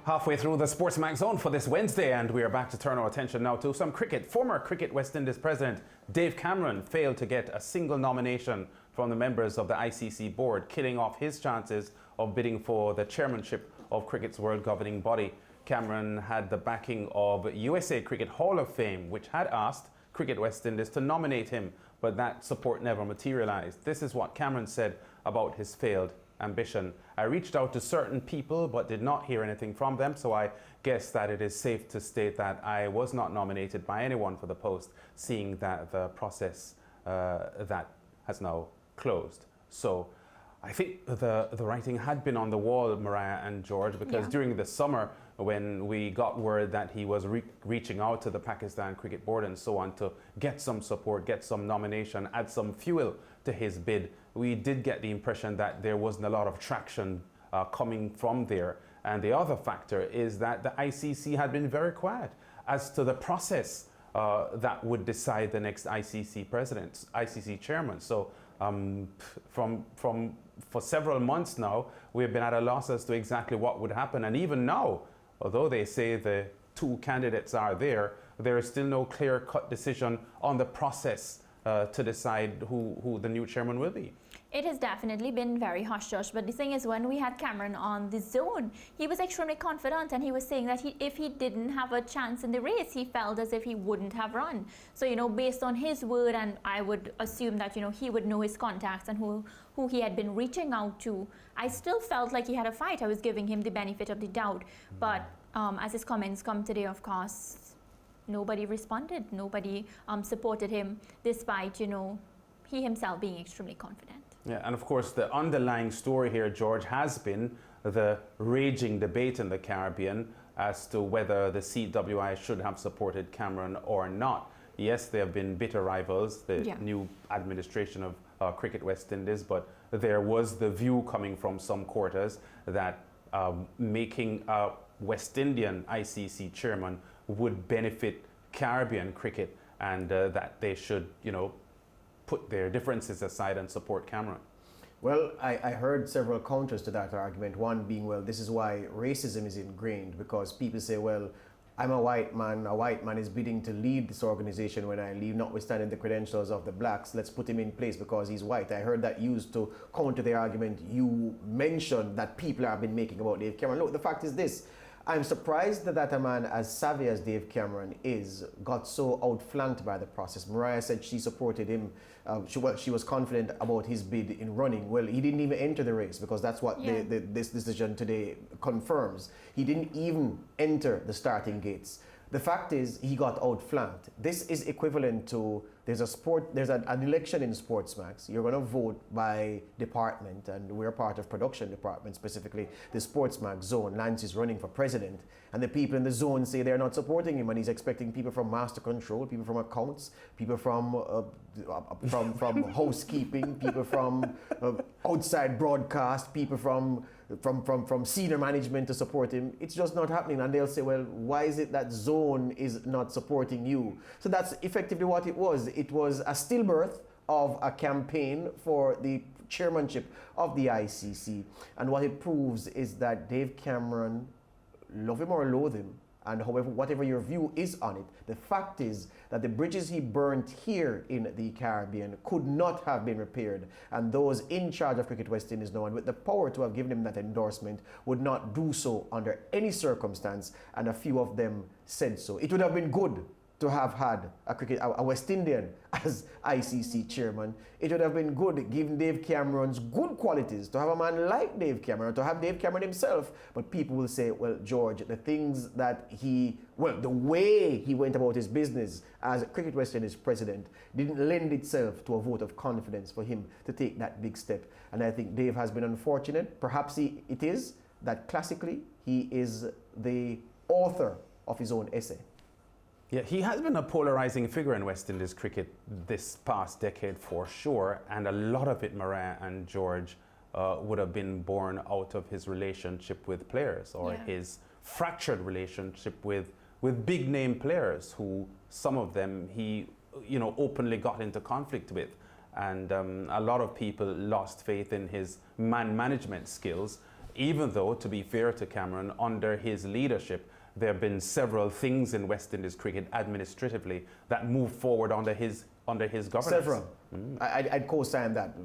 Halfway through the SportsMax Zone for this Wednesday, and we are back to turn our attention now to some cricket. Former Cricket West Indies president Dave Cameron failed to get a single nomination from the members of the ICC board, killing off his chances of bidding for the chairmanship of cricket's world governing body. Cameron had the backing of USA Cricket Hall of Fame, which had asked Cricket West Indies to nominate him, but that support never materialized. This is what Cameron said about his failed ambition. I reached out to certain people but did not hear anything from them, so I guess that it is safe to state that I was not nominated by anyone for the post, seeing that the process that has now closed. So I think the writing had been on the wall, Mariah and George, because during the summer, when we got word that he was reaching out to the Pakistan Cricket Board and so on to get some support, get some nomination, add some fuel to his bid, we did get the impression that there wasn't a lot of traction coming from there. And the other factor is that the ICC had been very quiet as to the process that would decide the next ICC president, ICC chairman. So for several months now, we've been at a loss as to exactly what would happen. And even now, although they say the two candidates are there, there is still no clear-cut decision on the process to decide who the new chairman will be. It has definitely been very hush-hush, but the thing is, when we had Cameron on the Zone, he was extremely confident, and he was saying that if he didn't have a chance in the race, he felt as if he wouldn't have run. So, you know, based on his word, and I would assume that, you know, he would know his contacts and who he had been reaching out to, I still felt like he had a fight. I was giving him the benefit of the doubt. But as his comments come today, of course, nobody responded. Nobody supported him, despite, you know, he himself being extremely confident. Yeah, and of course the underlying story here, George, has been the raging debate in the Caribbean as to whether the CWI should have supported Cameron or not. Yes, there have been bitter rivals, the new administration of Cricket West Indies, but there was the view coming from some quarters that making a West Indian ICC chairman would benefit Caribbean cricket, and that they should, you know, put their differences aside and support Cameron. Well, I heard several counters to that argument. One being, well, this is why racism is ingrained, because people say, well, I'm a white man is bidding to lead this organization when I leave, notwithstanding the credentials of the blacks. Let's put him in place because he's white. I heard that used to counter the argument you mentioned that people have been making about Dave Cameron. Look, the fact is this. I'm surprised that a man as savvy as Dave Cameron is got so outflanked by the process. Mariah said she supported him. She was confident about his bid in running. Well, he didn't even enter the race, because that's what this decision today confirms. He didn't even enter the starting gates. The fact is, he got outflanked. This is equivalent to there's an election in SportsMax. You're going to vote by department, and we're part of production department, specifically the SportsMax Zone. Lance is running for president, and the people in the zone say they're not supporting him, and he's expecting people from master control, people from accounts, people from housekeeping, people from outside broadcast, people from senior management to support him. It's just not happening. And they'll say, well, why is it that Zone is not supporting you? So that's effectively what it was. It was a stillbirth of a campaign for the chairmanship of the ICC. And what it proves is that Dave Cameron, love him or loathe him, and however, whatever your view is on it, the fact is that the bridges he burnt here in the Caribbean could not have been repaired. And those in charge of Cricket West Indies now, and with the power to have given him that endorsement, would not do so under any circumstance. And a few of them said so. It would have been good to have had a West Indian as ICC chairman. It would have been good, given Dave Cameron's good qualities, to have a man like Dave Cameron, to have Dave Cameron himself. But people will say, well, George, the things that the way he went about his business as Cricket West Indies president didn't lend itself to a vote of confidence for him to take that big step. And I think Dave has been unfortunate. Perhaps it is that classically he is the author of his own essay. Yeah, he has been a polarizing figure in West Indies cricket this past decade for sure, and a lot of it, Mariah and George, would have been born out of his relationship with players, or his fractured relationship with big name players, who some of them he, you know, openly got into conflict with. And a lot of people lost faith in his man management skills. even though, to be fair to Cameron, under his leadership, there have been several things in West Indies cricket administratively that moved forward under his governance. Several. I'd co-sign that.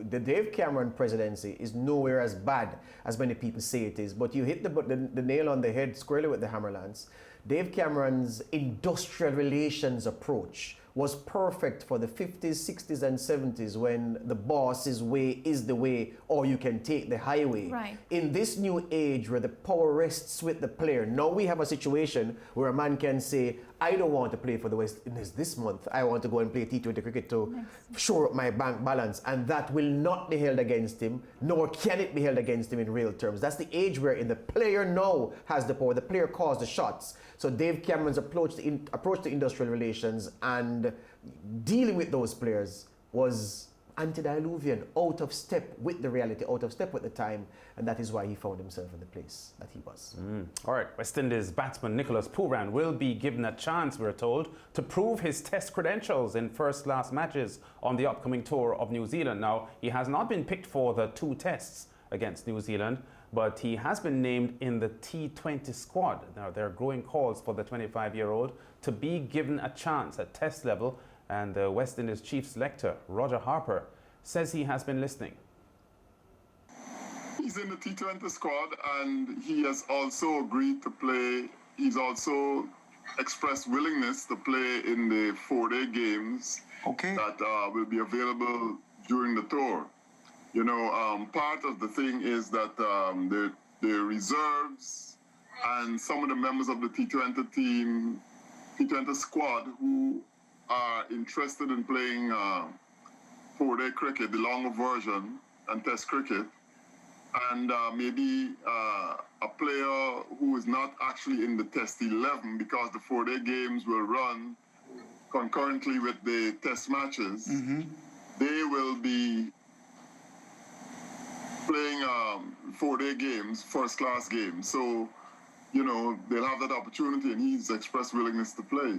The Dave Cameron presidency is nowhere as bad as many people say it is, but you hit the nail on the head squarely with the hammer, Lance. Dave Cameron's industrial relations approach was perfect for the 50s, 60s, and 70s when the boss's way is the way, or you can take the highway. Right. In this new age where the power rests with the player, now we have a situation where a man can say, I don't want to play for the West Indies this month. I want to go and play T20 cricket to shore up my bank balance. And that will not be held against him, nor can it be held against him in real terms. That's the age wherein the player now has the power. The player calls the shots. So Dave Cameron's approach to industrial relations and dealing with those players was antediluvian, out of step with the reality, out of step with the time, and that is why he found himself in the place that he was. All right, West Indies batsman Nicholas Pooran will be given a chance, we're told, to prove his test credentials in first-class matches on the upcoming tour of New Zealand. Now, he has not been picked for the 2 tests against New Zealand, but he has been named in the T20 squad. Now, there are growing calls for the 25-year-old to be given a chance at test level, and the West Indies chief selector, Roger Horper, says he has been listening. He's in the T20 squad and he has also agreed to play. He's also expressed willingness to play in the 4-day games that will be available during the tour. You know, part of the thing is that the reserves and some of the members of the T20 team, T20 squad who are interested in playing 4-day cricket, the longer version, and test cricket, and maybe a player who is not actually in the test 11 because the 4-day games will run concurrently with the test matches. They will be playing 4-day games, first-class games. So, you know, they'll have that opportunity, and he's expressed willingness to play.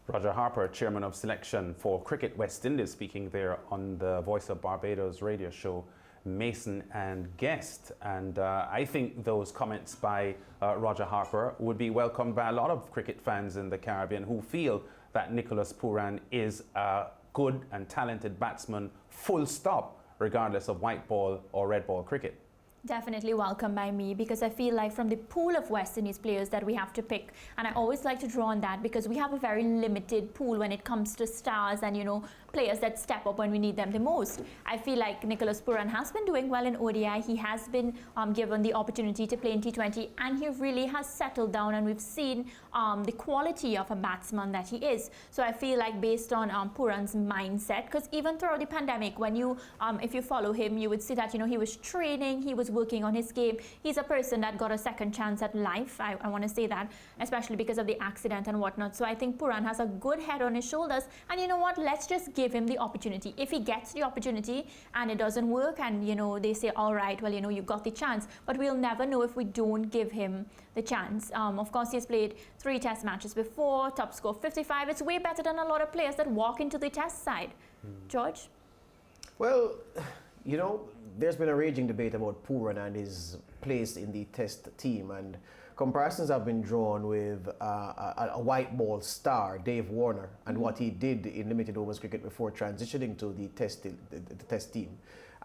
Roger Horper, chairman of selection for Cricket West Indies, speaking there on the Voice of Barbados radio show Mason and Guest. And I think those comments by Roger Horper would be welcomed by a lot of cricket fans in the Caribbean who feel that Nicholas Pooran is a good and talented batsman, full stop, regardless of white ball or red ball cricket. Definitely welcome by me, because I feel like from the pool of West Indies players that we have to pick, and I always like to draw on that because we have a very limited pool when it comes to stars and, you know, players that step up when we need them the most. I feel like Nicholas Pooran has been doing well in ODI. He has been given the opportunity to play in T20, and he really has settled down, and we've seen the quality of a batsman that he is. So I feel like based on Pooran's mindset, because even throughout the pandemic, when you, if you follow him, you would see that, you know, he was training, he was working on his game. He's a person that got a second chance at life. I want to say that, especially because of the accident and whatnot. So I think Pooran has a good head on his shoulders, and you know what, let's just give him the opportunity. If he gets the opportunity and it doesn't work, and you know, they say, all right, well, you know, you got the chance, but we'll never know if we don't give him the chance. Of course, he's played 3 test matches before, top score 55. It's way better than a lot of players that walk into the test side. George? Well, you know, there's been a raging debate about Pooran and his place in the test team, and comparisons have been drawn with a white ball star, Dave Warner, and what he did in limited overs cricket before transitioning to the test team.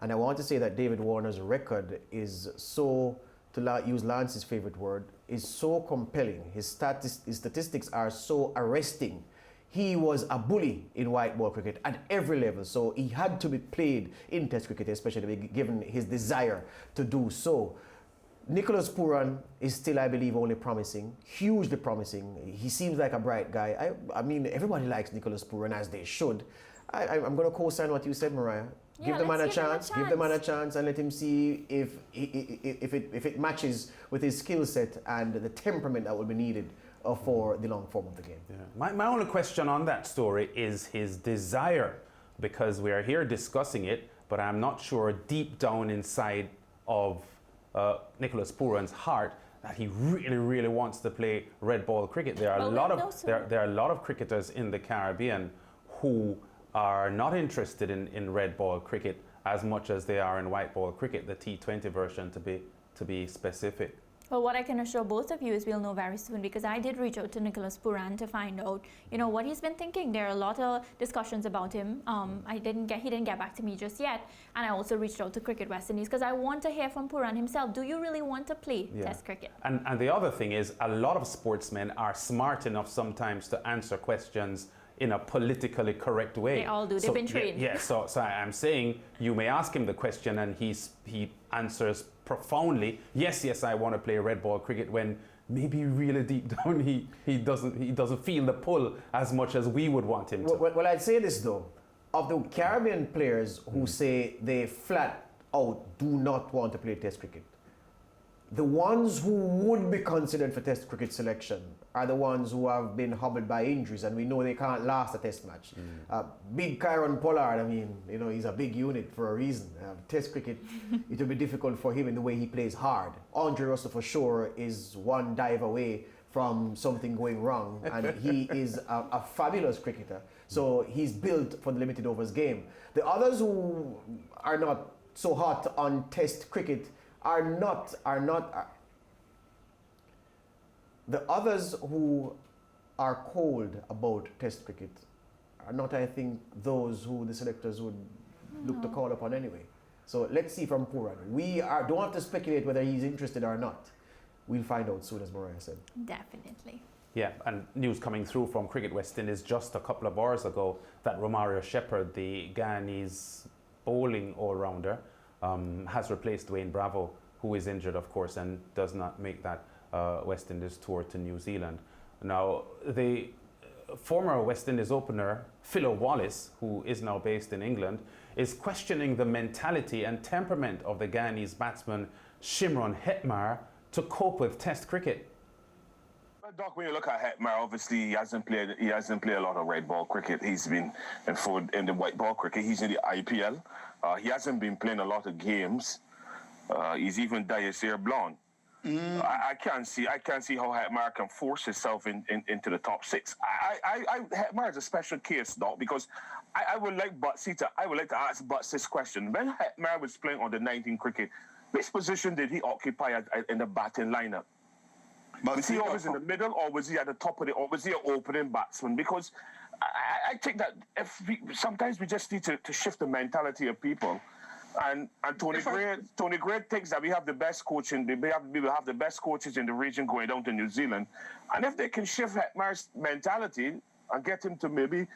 And I want to say that David Warner's record is so, to use Lance's favorite word, is so compelling. His statistics are so arresting. He was a bully in white ball cricket at every level, so he had to be played in test cricket, especially given his desire to do so. Nicholas Pooran is still, I believe, only promising, hugely promising. He seems like a bright guy. I mean, everybody likes Nicholas Pooran, as they should. I'm going to co-sign what you said, Mariah. Give the man a chance. Give the man a chance and let him see if it matches with his skill set and the temperament that will be needed for the long form of the game. Yeah. My only question on that story is his desire, because we are here discussing it, but I'm not sure deep down inside of Nicholas Pooran's heart that he really, really wants to play red ball cricket. There are a lot of cricketers in the Caribbean who are not interested in red ball cricket as much as they are in white ball cricket, the T20 version to be specific. Well, what I can assure both of you is we'll know very soon, because I did reach out to Nicholas Pooran to find out, what he's been thinking. There are a lot of discussions about him. He didn't get back to me just yet, and I also reached out to Cricket West Indies because I want to hear from Pooran himself. Do you really want to play Test cricket? And the other thing is, a lot of sportsmen are smart enough sometimes to answer questions in a politically correct way. They all do. They've been trained. So I'm saying you may ask him the question and he answers profoundly, yes, I want to play red ball cricket, when maybe really deep down he doesn't feel the pull as much as we would want him to. Well, I'd say this though, of the Caribbean players who say they flat out do not want to play Test cricket, the ones who would be considered for Test cricket selection are the ones who have been hobbled by injuries, and we know they can't last a Test match. Big Kyron Pollard, he's a big unit for a reason. Test cricket, it will be difficult for him in the way he plays hard. Andre Russell for sure is one dive away from something going wrong, and he is a fabulous cricketer. So he's built for the limited overs game. The others who are not so hot on Test cricket the others who are cold about Test cricket are not, I think, those who the selectors would look to call upon anyway. So let's see from Pooran. We don't have to speculate whether he's interested or not. We'll find out soon, as Mariah said. Definitely. Yeah, and news coming through from Cricket West Indies just a couple of hours ago that Romario Shepherd, the Guyanese bowling all-rounder, has replaced Dwayne Bravo, who is injured, of course, and does not make that West Indies tour to New Zealand. Now, the former West Indies opener, Philo Wallace, who is now based in England, is questioning the mentality and temperament of the Guyanese batsman Shimron Helmyer to cope with Test cricket. Well, Doc, when you look at Helmyer, obviously he hasn't played a lot of red ball cricket. He's been in the white ball cricket. He's in the IPL. He hasn't been playing a lot of games. He's even dyed his hair blonde. I can't see how Helmyer can force himself into the top six. Helmyer is a special case, Doc, because I would like to ask Butts this question. When Helmyer was playing on the 19 cricket, which position did he occupy in the batting lineup? Was he always in the middle, or was he at the top of or was he an opening batsman? Because I think that sometimes we just need to shift the mentality of people. And Tony Gray thinks that we have the best coaching. We will have the best coaches in the region going down to New Zealand. And if they can shift Helmyer's mentality and get him to maybe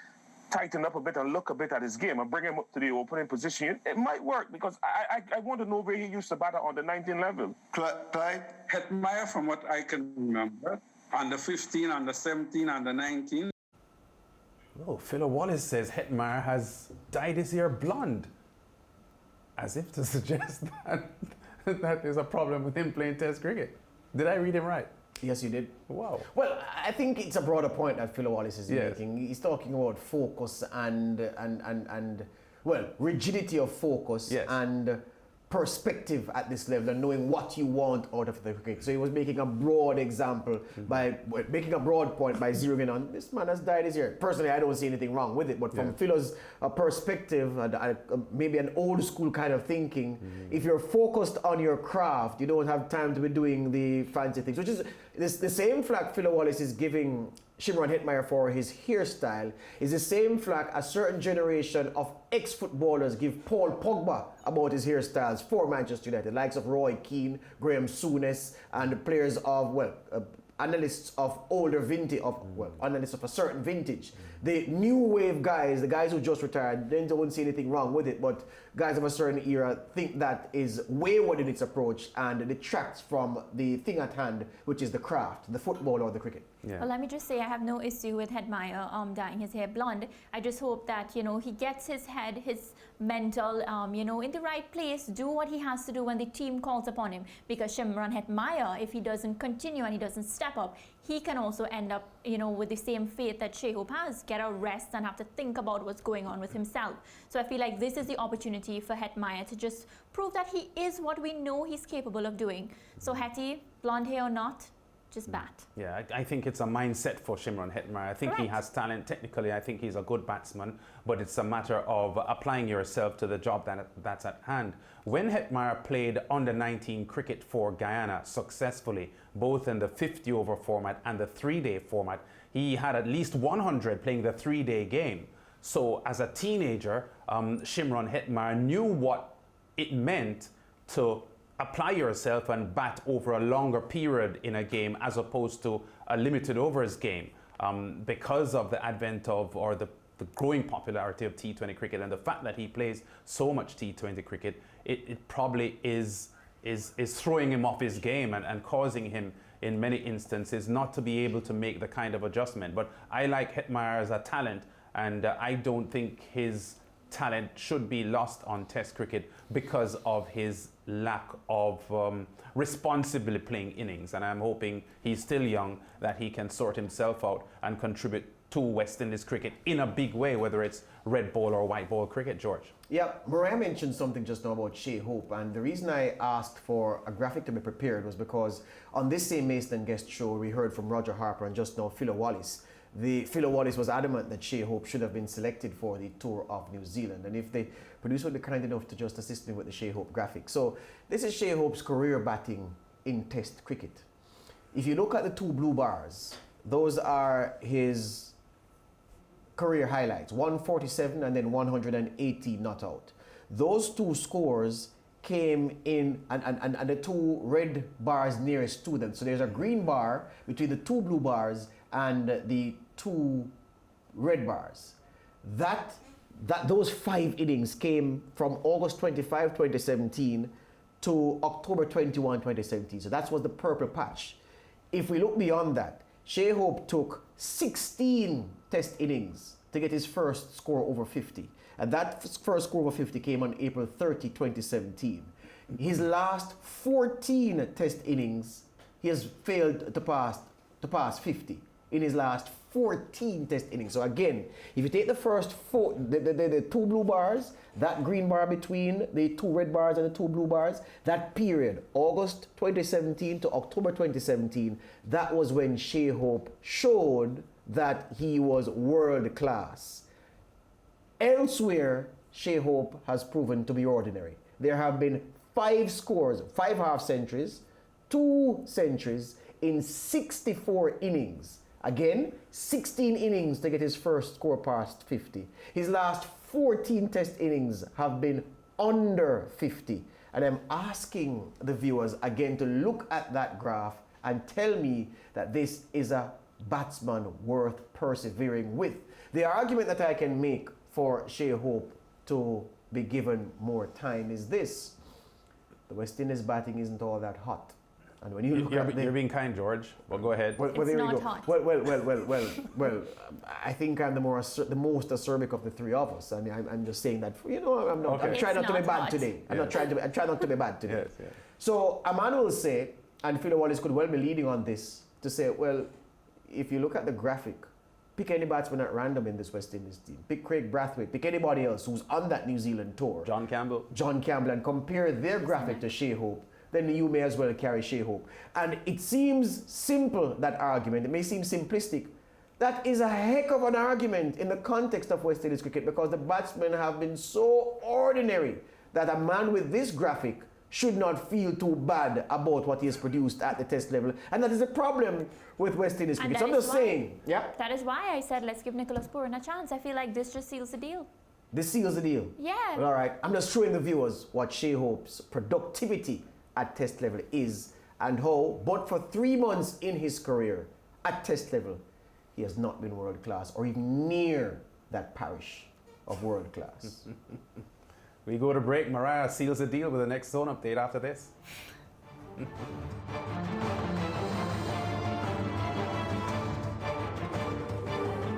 tighten up a bit and look a bit at his game and bring him up to the opening position, it might work, because I want to know where he used to batter on the 19 level. Clyde, Helmyer, from what I can remember, under 15, under 17, under 19. Oh, Philo Wallace says Helmyer has dyed his hair blonde, as if to suggest that there's a problem with him playing Test cricket. Did I read him right? Yes, you did. Wow. Well, I think it's a broader point that Philo Wallace is making. He's talking about focus and rigidity of focus and perspective at this level, and knowing what you want out of the cricket. So he was making a broad example by making a broad point by zeroing in on this man has dyed his hair. Personally, I don't see anything wrong with it, but from Philo's perspective, maybe an old school kind of thinking, if you're focused on your craft, you don't have time to be doing the fancy things, which is the same flack Philo Wallace is giving Shimron Helmyer for his hairstyle is the same flack a certain generation of ex-footballers give Paul Pogba about his hairstyles for Manchester United, likes of Roy Keane, Graham Souness, and players of, analysts of older vintage, analysts of a certain vintage. The new wave guys, the guys who just retired, they don't see anything wrong with it, but guys of a certain era think that is wayward in its approach and detracts from the thing at hand, which is the craft, the football or the cricket. Yeah. Well, let me just say I have no issue with Helmyer dyeing his hair blonde. I just hope that, he gets his head, his mental, in the right place, do what he has to do when the team calls upon him. Because Shimron Helmyer, if he doesn't continue and he doesn't step up, he can also end up, with the same fate that Shai Hope has, get a rest and have to think about what's going on with himself. So I feel like this is the opportunity for Helmyer to just prove that he is what we know he's capable of doing. So Hetty, blonde hair or not, just bat. Yeah, I think it's a mindset for Shimron Helmyer. I think he Correct. has talent. Technically, I think he's a good batsman, but it's a matter of applying yourself to the job that's at hand. When Helmyer played under-19 cricket for Guyana successfully, both in the 50-over format and the 3-day format, he had at least 100 playing the 3-day game. So as a teenager, Shimron Helmyer knew what it meant to apply yourself and bat over a longer period in a game as opposed to a limited overs game, because of the advent of, or the growing popularity of T20 cricket and the fact that he plays so much T20 cricket, it probably is throwing him off his game and causing him in many instances not to be able to make the kind of adjustment. But I like Helmyer as a talent, and I don't think his talent should be lost on Test cricket because of his lack of responsibly playing innings. And I'm hoping he's still young, that he can sort himself out and contribute to West Indies cricket in a big way, whether it's red ball or white ball cricket, George. Yeah, Mariah mentioned something just now about Shea Hope, and the reason I asked for a graphic to be prepared was because on this same Mason Guest show, we heard from Roger Harper and just now Philo Wallace. Philo Wallace was adamant that Shea Hope should have been selected for the tour of New Zealand, and if the producer would be kind enough to just assist me with the Shea Hope graphic. So this is Shea Hope's career batting in Test cricket. If you look at the two blue bars, those are his career highlights, 147 and then 180 not out. Those two scores came in, and the two red bars nearest to them. So there's a green bar between the two blue bars and the two red bars. Those 5 innings came from August 25, 2017 to October 21, 2017. So that was the purple patch. If we look beyond that, Shea Hope took 16 Test innings to get his first score over 50. And that first score over 50 came on April 30, 2017. His last 14 Test innings, he has failed to pass 50 in his last 14 Test innings. So again, if you take the first four, the two blue bars, that green bar between the two red bars and the two blue bars, that period, August 2017 to October 2017, that was when Shea Hope showed that he was world class. Elsewhere, Shea Hope has proven to be ordinary. There have been 5 scores, 5 half centuries, 2 centuries in 64 innings. Again, 16 innings to get his first score past 50. His last 14 Test innings have been under 50. And I'm asking the viewers again to look at that graph and tell me that this is a batsman worth persevering with. The argument that I can make for Shea Hope to be given more time is this: the West Indies batting isn't all that hot. And when you look at you're being kind, George. Well, go ahead. Well, It's there not you go. hot. Well. I think I'm the most acerbic of the three of us. I mean, I'm just saying that. You know, I'm not. Okay. I'm trying It's not to be not bad hot. today. I'm Yeah. not trying to. I try not to be bad today. Yes, yes. So a man will say, and Philo Wallace could well be leading on this to say, well, if you look at the graphic, pick any batsman at random in this West Indies team. Pick Craig Brathwaite. Pick anybody else who's on that New Zealand tour. John Campbell. And compare their graphic to Shea Hope, then you may as well carry Shea Hope. And it seems simple, that argument. It may seem simplistic. That is a heck of an argument in the context of West Indies cricket, because the batsmen have been so ordinary that a man with this graphic should not feel too bad about what he has produced at the Test level. And that is a problem with West Indies cricket. So I'm just saying, yeah. That is why I said let's give Nicholas Pooran a chance. I feel like this just seals the deal. This seals the deal. Yeah. Well, all right. I'm just showing the viewers what Shea Hope's productivity at Test level is, and how, but for 3 months in his career at Test level, he has not been world class or even near that parish of world class. We go to break. Mariah seals the deal with the next zone update after this.